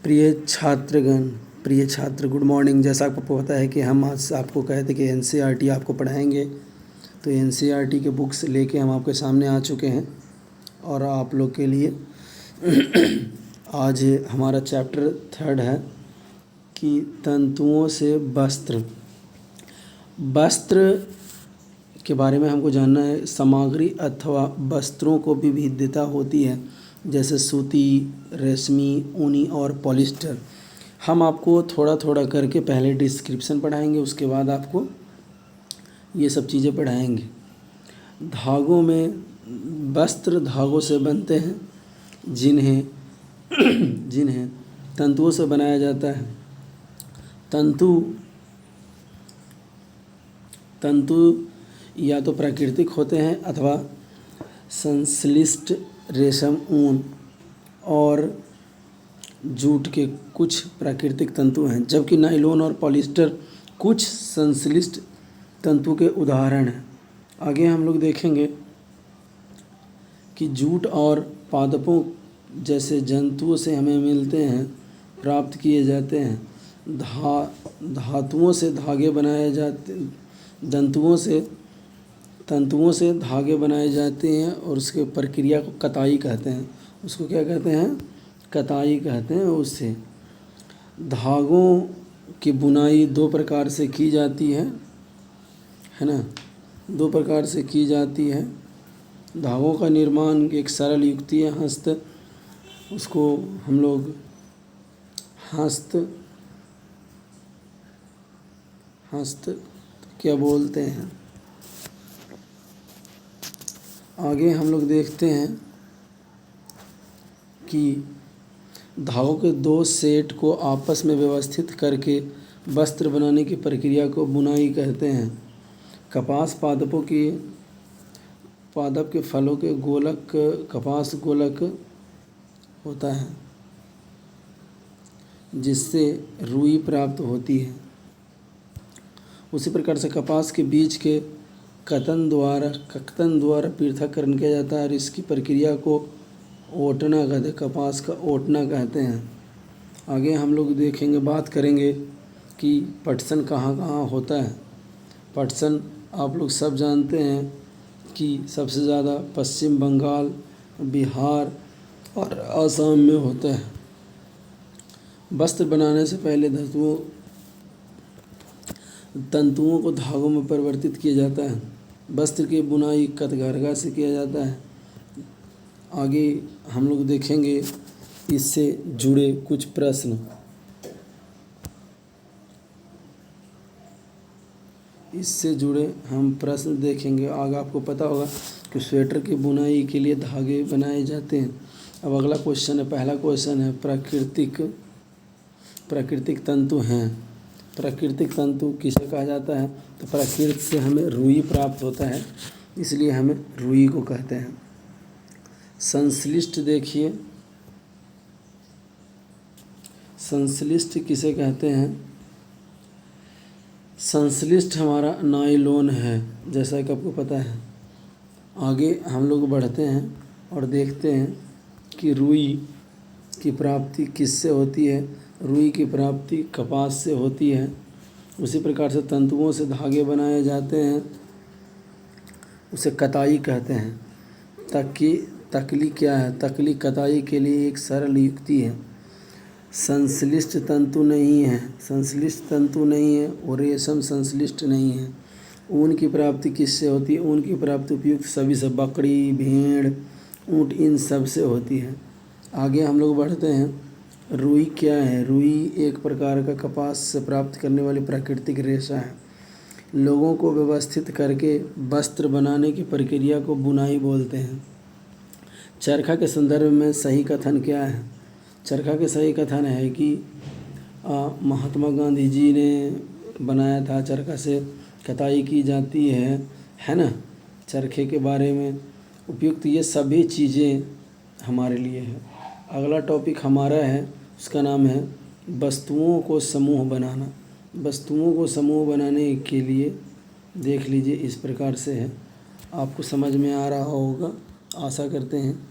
प्रिय छात्रगण, प्रिय छात्र, गुड मॉर्निंग। जैसा आपको पता है कि हम आज आपको कहे थे कि एनसीईआरटी आपको पढ़ाएंगे, तो एनसीईआरटी के बुक्स लेके हम आपके सामने आ चुके हैं और आप लोग के लिए आज हमारा चैप्टर 3 है कि तंतुओं से वस्त्र के बारे में हमको जानना है। सामग्री अथवा वस्त्रों को विविधता होती है, जैसे सूती, रेशमी, ऊनी और पॉलिस्टर। हम आपको थोड़ा थोड़ा करके पहले डिस्क्रिप्शन पढ़ाएंगे, उसके बाद आपको ये सब चीज़ें पढ़ाएंगे। धागों में वस्त्र धागों से बनते हैं, जिन्हें तंतुओं से बनाया जाता है। तंतु या तो प्राकृतिक होते हैं अथवा संश्लिष्ट रेशम, ऊन और जूट के कुछ प्राकृतिक तंतु हैं, जबकि नायलॉन और पॉलिस्टर कुछ संश्लिष्ट तंतु के उदाहरण हैं। आगे हम लोग देखेंगे कि जूट और पादपों जैसे जंतुओं से हमें मिलते हैं, प्राप्त किए जाते हैं। धातुओं से धागे बनाए जाते, तंतुओं से धागे बनाए जाते हैं और उसके प्रक्रिया को कताई कहते हैं। उसको क्या कहते हैं? कताई कहते हैं। उससे धागों की बुनाई दो प्रकार से की जाती है ना? दो प्रकार से की जाती है। धागों का निर्माण एक सरल युक्ति है, उसको हम लोग हस्त क्या बोलते हैं। आगे हम लोग देखते हैं कि धागों के दो सेट को आपस में व्यवस्थित करके वस्त्र बनाने की प्रक्रिया को बुनाई कहते हैं। कपास पादप के फलों के गोलक कपास गोलक होता है, जिससे रुई प्राप्त होती है। उसी प्रकार से कपास के बीज के कतन द्वारा पृथक्करण किया जाता है और इसकी प्रक्रिया को ओटना कहते हैं, कपास का ओटना कहते हैं। आगे हम लोग देखेंगे, बात करेंगे कि पटसन कहाँ कहाँ होता है। पटसन आप लोग सब जानते हैं कि सबसे ज़्यादा पश्चिम बंगाल, बिहार और असम में होता है। वस्त्र बनाने से पहले तंतुओं को धागों में परिवर्तित किया जाता है। वस्त्र की बुनाई कतघरगा से किया जाता है। आगे हम लोग देखेंगे इससे जुड़े कुछ प्रश्न। इससे जुड़े हम प्रश्न देखेंगे। आगे आपको पता होगा कि स्वेटर की बुनाई के लिए धागे बनाए जाते हैं। अब अगला क्वेश्चन है, पहला क्वेश्चन है प्राकृतिक तंतु हैं। प्राकृतिक तंतु किसे कहा जाता है? तो प्रकृति से हमें रुई प्राप्त होता है, इसलिए हमें रुई को कहते हैं। संश्लिष्ट देखिए, संश्लिष्ट किसे कहते हैं? संश्लिष्ट हमारा नायलॉन है, जैसा कि आपको पता है। आगे हम लोग बढ़ते हैं और देखते हैं कि रुई की प्राप्ति किससे होती है। रुई की प्राप्ति कपास से होती है। उसी प्रकार से तंतुओं से धागे बनाए जाते हैं, उसे कताई कहते हैं। तकली क्या है? तकली कताई के लिए एक सरल युक्ति है। संश्लिष्ट तंतु नहीं है और रेशम संश्लिष्ट नहीं है। ऊन की प्राप्ति किससे होती है? ऊन की प्राप्ति उपयुक्त सभी से, बकरी, भेड़, ऊँट, इन सब से होती है। आगे हम लोग बढ़ते हैं। रुई क्या है? रुई एक प्रकार का कपास से प्राप्त करने वाली प्राकृतिक रेशा है। लोगों को व्यवस्थित करके वस्त्र बनाने की प्रक्रिया को बुनाई बोलते हैं। चरखा के संदर्भ में सही कथन क्या है? चरखा के सही कथन है कि महात्मा गांधी जी ने बनाया था। चरखा से कताई की जाती है ना? चरखे के बारे में उपयुक्त ये सभी चीज़ें हमारे लिए है। अगला टॉपिक हमारा है, उसका नाम है वस्तुओं को समूह बनाना। वस्तुओं को समूह बनाने के लिए देख लीजिए, इस प्रकार से है। आपको समझ में आ रहा होगा, आशा करते हैं।